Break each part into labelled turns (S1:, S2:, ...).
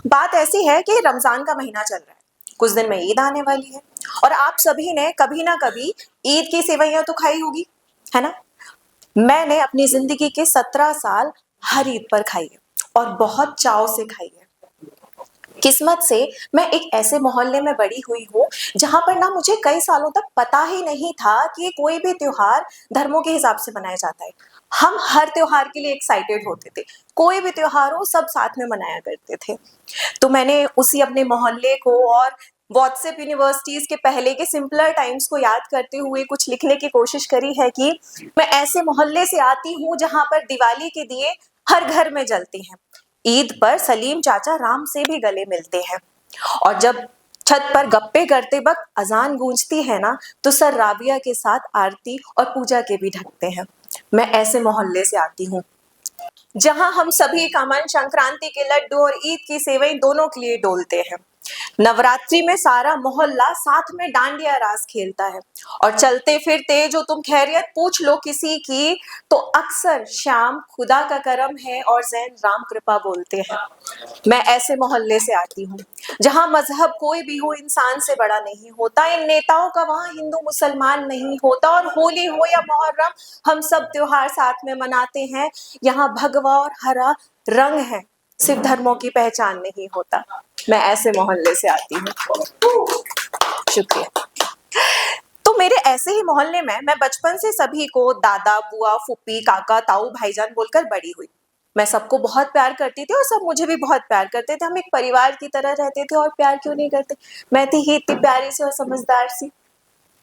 S1: बात ऐसी है कि रमजान का महीना चल रहा है, कुछ दिन में ईद आने वाली है और आप सभी ने कभी ना कभी ईद की सेवइयां तो खाई होगी, है ना। मैंने अपनी जिंदगी के 17 साल हर ईद पर खाई है और बहुत चाव से खाई है। किस्मत से मैं एक ऐसे मोहल्ले में बड़ी हुई हूँ जहां पर ना मुझे कई सालों तक पता ही नहीं था कि कोई भी त्योहार धर्मों के हिसाब से मनाया जाता है। हम हर त्योहार के लिए एक्साइटेड होते थे, कोई भी त्योहार हो सब साथ में मनाया करते थे। तो मैंने उसी अपने मोहल्ले को और व्हाट्सएप यूनिवर्सिटीज के पहले के सिंपलर टाइम्स को याद करते हुए कुछ लिखने की कोशिश करी है कि मैं ऐसे मोहल्ले से आती हूँ जहां पर दिवाली के दिए हर घर में जलते हैं, ईद पर सलीम चाचा राम से भी गले मिलते हैं और जब छत पर गप्पे करते वक्त अजान गूंजती है ना तो सर राबिया के साथ आरती और पूजा के भी ढकते हैं। मैं ऐसे मोहल्ले से आती हूँ जहां हम सभी का मन संक्रांति के लड्डू और ईद की सेवई दोनों के लिए डोलते हैं। नवरात्रि में सारा मोहल्ला साथ में डांडिया रास खेलता है और चलते फिरते जो तुम खैरियत पूछ लो किसी की तो अक्सर शाम खुदा का करम है और जैन राम कृपा बोलते हैं। मैं ऐसे मोहल्ले से आती हूँ जहाँ मजहब कोई भी हो इंसान से बड़ा नहीं होता, इन नेताओं का वहाँ हिंदू मुसलमान नहीं होता और होली हो या मुहर्रम हम सब त्योहार साथ में मनाते हैं। यहाँ भगवा और हरा रंग है, सिर्फ धर्मों की पहचान नहीं होता। मैं ऐसे मोहल्ले से आती हूँ। शुक्रिया। तो मेरे ऐसे ही मोहल्ले में मैं बचपन से सभी को दादा बुआ फूफी काका ताऊ भाईजान बोलकर बड़ी हुई। मैं सबको बहुत प्यार करती थी और सब मुझे भी बहुत प्यार करते थे। हम एक परिवार की तरह रहते थे और प्यार क्यों नहीं करते, मैं थी ही इतनी प्यारी सी और समझदार सी।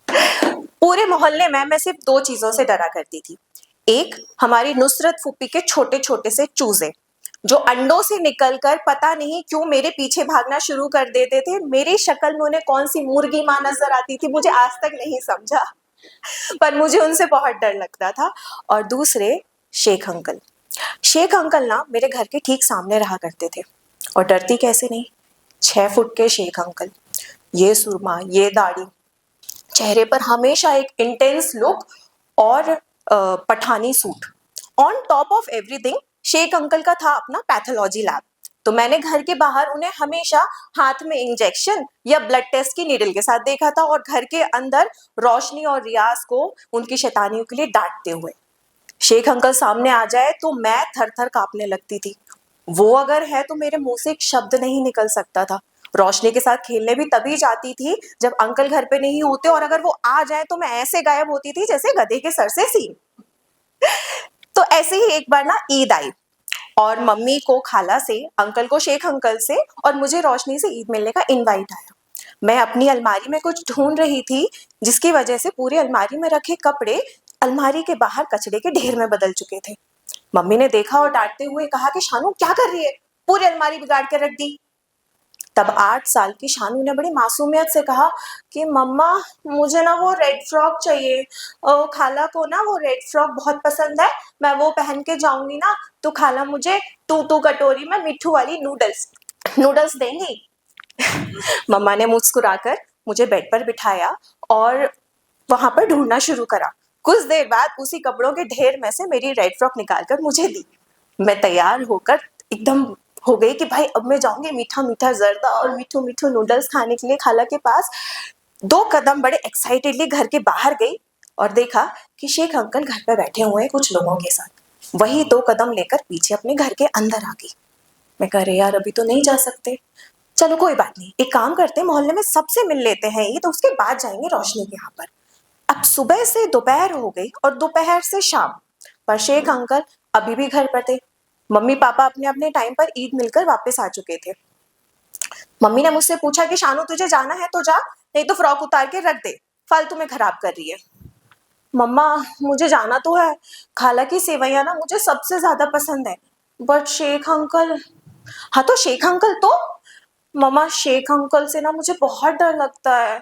S1: पूरे मोहल्ले में मैं सिर्फ दो चीजों से डरा करती थी। एक, हमारी नुसरत फूफी के छोटे छोटे से चूजे जो अंडों से निकलकर पता नहीं क्यों मेरे पीछे भागना शुरू कर देते थे। मेरी शक्ल में उन्हें कौन सी मुर्गी माँ नजर आती थी मुझे आज तक नहीं समझा, पर मुझे उनसे बहुत डर लगता था। और दूसरे, शेख अंकल। शेख अंकल ना मेरे घर के ठीक सामने रहा करते थे और डरती कैसे नहीं। 6 फुट के शेख अंकल, ये सुरमा ये दाढ़ी, चेहरे पर हमेशा एक इंटेंस लुक और Pathani suit. On top of everything Sheikh uncle का था अपना पैथोलॉजी लैब। तो मैंने घर के बाहर उन्हें हमेशा हाथ में इंजेक्शन या ब्लड टेस्ट की नीडल के साथ देखा था और घर के अंदर रोशनी और रियाज को उनकी शैतानियों के लिए डांटते हुए। शेख अंकल सामने आ जाए तो मैं थर थर कांपने लगती थी। वो अगर है तो मेरे मुंह से एक शब्द नहीं निकल सकता था। रोशनी के साथ खेलने भी तभी जाती थी जब अंकल घर पे नहीं होते और अगर वो आ जाए तो मैं ऐसे गायब होती थी जैसे गधे के सर से सींग। तो ऐसे ही एक बार ना ईद आई और मम्मी को खाला से, अंकल को शेख अंकल से और मुझे रोशनी से ईद मिलने का इनवाइट आया। मैं अपनी अलमारी में कुछ ढूंढ रही थी जिसकी वजह से पूरी अलमारी में रखे कपड़े अलमारी के बाहर कचरे के ढेर में बदल चुके थे। मम्मी ने देखा और डांटते हुए कहा कि शानू क्या कर रही है, पूरी अलमारी बिगाड़ के रख दी। तब 8 साल की शानू ने बड़ी मासूमियत से कहा कि मम्मा मुझे ना वो रेड फ्रॉक चाहिए, खाला को ना वो रेड फ्रॉक बहुत पसंद है, मैं वो पहन के जाऊंगी ना तो खाला मुझे टू टू कटोरी में मिट्ठू वाली नूडल्स नूडल्स देंगी। मम्मा ने मुस्कुराकर मुझे बेड पर बिठाया और वहां पर ढूंढना शुरू करा। कुछ देर बाद उसी कपड़ों के ढेर में से मेरी रेड फ्रॉक निकालकर मुझे दी। मैं तैयार होकर एकदम हो गई कि भाई अब मैं जाऊंगी मीठा मीठा जर्दा और मीठू मीठू नूडल्स खाने के लिए खाला के पास। 2 कदम बड़े एक्साइटेडली घर के बाहर गई और देखा कि शेख अंकल घर पर बैठे हुए हैं कुछ लोगों के साथ। वही 2 कदम लेकर पीछे अपने घर के अंदर आ गई। मैं कह रही यार अभी तो नहीं जा सकते, चलो कोई बात नहीं, एक काम करते मोहल्ले में सबसे मिल लेते हैं ये तो उसके बाद जाएंगे रोशनी के यहाँ पर। अब सुबह से दोपहर हो गई और दोपहर से शाम, पर शेख अंकल अभी भी घर पर थे। मम्मी पापा अपने अपने टाइम पर ईद मिलकर वापस आ चुके थे। मम्मी ने मुझसे पूछा कि शानू तुझे जाना है तो जा, नहीं तो फ्रॉक उतार के रख दे, फालतू में खराब कर रही है। मम्मा मुझे जाना तो है, खाला की सेवइयां ना मुझे सबसे ज्यादा पसंद है, बट शेख अंकल। हाँ तो शेख अंकल तो, मम्मा शेख अंकल से ना मुझे बहुत डर लगता है।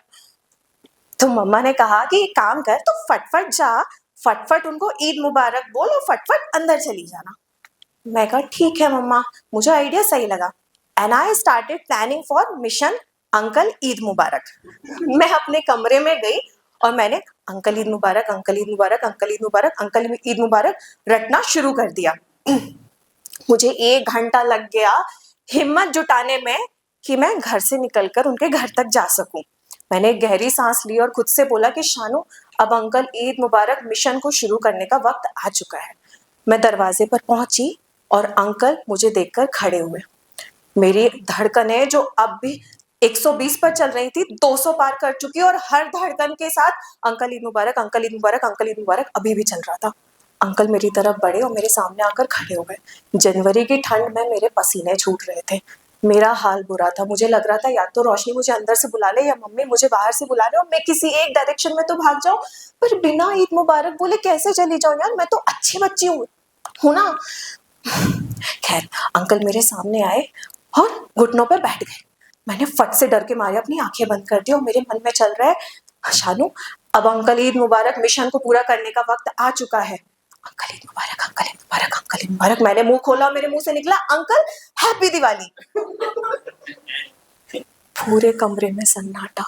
S1: तो मम्मा ने कहा कि एक काम कर तो फटफट जा, फटफट उनको ईद मुबारक बोल और फटफट अंदर चली जाना। मैं कहा ठीक है मम्मा, मुझे आइडिया सही लगा। And I started planning for mission uncle Eid मुबारक। मैं अपने कमरे में गई और मैंने अंकल ईद मुबारक अंकल ईद मुबारक अंकल ईद मुबारक अंकल ईद मुबारक रटना शुरू कर दिया। मुझे 1 घंटा लग गया हिम्मत जुटाने में कि मैं घर से निकलकर उनके घर तक जा सकूं। मैंने एक गहरी सांस ली और खुद से बोला कि शानू, अब अंकल ईद मुबारक मिशन को शुरू करने का वक्त आ चुका है। मैं दरवाजे पर पहुंची और अंकल मुझे देखकर खड़े हुए। मेरी धड़कनें जो अब भी 120 पर चल रही थी 200 पार कर चुकी और हर धड़कन के साथ अंकल ईद मुबारक, अंकल ईद मुबारक, अंकल ईद मुबारक अभी भी चल रहा था। अंकल मेरी तरफ बढ़े और मेरे सामने आकर खड़े हो गए। जनवरी की ठंड में मेरे पसीने छूट रहे थे। मेरा हाल बुरा था। मुझे लग रहा था या तो रोशनी मुझे अंदर से बुला ले या मम्मी मुझे बाहर से बुला ले और मैं किसी एक डायरेक्शन में तो भाग जाऊं, पर बिना ईद मुबारक बोले कैसे चली जाऊं यार, मैं तो अच्छी बच्ची हूं ना। खैर, अंकल मेरे सामने आए और घुटनों पर बैठ गए। मैंने फट से डर के मारे अपनी आंखें बंद कर दी और मेरे मन में चल रहा है, शानू, अब अंकल ईद मुबारक मिशन को पूरा करने का वक्त आ चुका है। अंकल ईद मुबारक, अंकल ईद मुबारक, अंकल ईद मुबारक। मैंने मुंह खोला और मेरे मुंह से निकला, अंकल हैप्पी दिवाली। पूरे कमरे में सन्नाटा।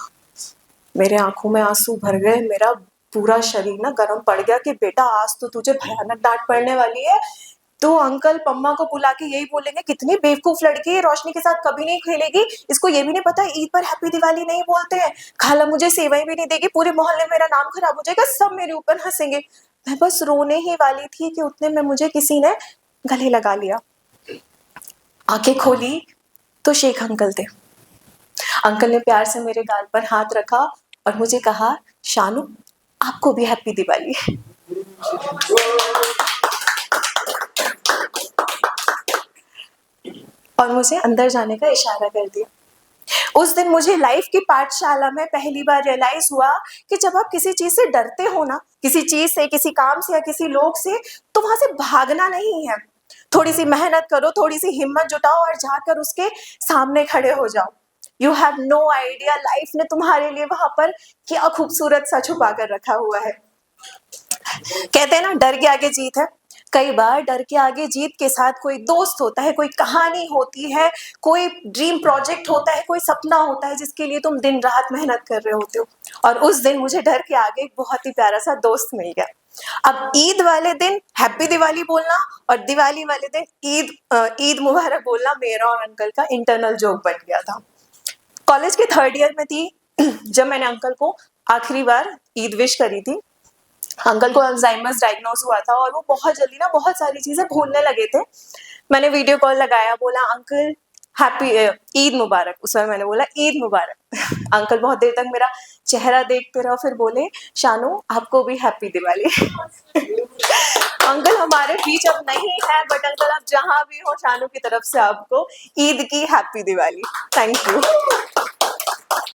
S1: मेरे आंखों में आंसू भर गए। मेरा पूरा शरीर ना गर्म पड़ गया कि बेटा आज तो तुझे भयानक डांट पड़ने वाली है। तो अंकल पम्मा को बुला के यही बोलेंगे, कितनी बेवकूफ लड़की है, रोशनी के साथ कभी नहीं खेलेगी, इसको ये भी नहीं पता ईद पर हैप्पी दिवाली नहीं बोलते हैं। खाला मुझे सेवई भी नहीं देगी, पूरे मोहल्ले में मेरा नाम खराब हो जाएगा, सब मेरे ऊपर हंसेंगे। मैं बस रोने ही वाली थी कि उतने में मुझे किसी ने गले लगा लिया। आंखें खोली तो शेख अंकल थे। अंकल ने प्यार से मेरे गाल पर हाथ रखा और मुझे कहा, शानू, आपको भी हैप्पी दिवाली। और मुझे अंदर जाने का इशारा कर दिया। उस दिन मुझे लाइफ की पाठशाला में पहली बार रियलाइज हुआ कि जब आप किसी चीज से डरते हो ना, किसी चीज से, किसी काम से या किसी लोग से, तो वहां से भागना नहीं है। थोड़ी सी मेहनत करो, थोड़ी सी हिम्मत जुटाओ और जाकर उसके सामने खड़े हो जाओ। You have no idea life ने तुम्हारे लिए वहां पर क्या खूबसूरत सा छुपा कर रखा हुआ है। कहते हैं ना, डर के आगे जीत है। कई बार डर के आगे जीत के साथ कोई दोस्त होता है, कोई कहानी होती है, कोई ड्रीम प्रोजेक्ट होता है, कोई सपना होता है जिसके लिए तुम दिन रात मेहनत कर रहे होते हो। और उस दिन मुझे डर के आगे एक बहुत ही प्यारा सा दोस्त मिल गया। अब ईद वाले दिन हैप्पी दिवाली बोलना और दिवाली वाले दिन ईद मुबारक बोलना मेरा और अंकल का इंटरनल जोक बन गया था। कॉलेज के 3rd ईयर में थी जब मैंने अंकल को आखिरी बार ईद विश करी थी। अंकल को अल्जाइमर्स डायग्नोज हुआ था और वो बहुत जल्दी ना बहुत सारी चीजें भूलने लगे थे। मैंने वीडियो कॉल लगाया, बोला अंकल हैप्पी ईद मुबारक। उस समय मैंने बोला ईद मुबारक। अंकल बहुत देर तक मेरा चेहरा देखते रहो, फिर बोले, शानू, आपको भी हैप्पी दिवाली। अंकल हमारे बीच अब नहीं है, बट अंकल आप जहां भी हो, शानू की तरफ से आपको ईद की हैप्पी दिवाली। Thank you.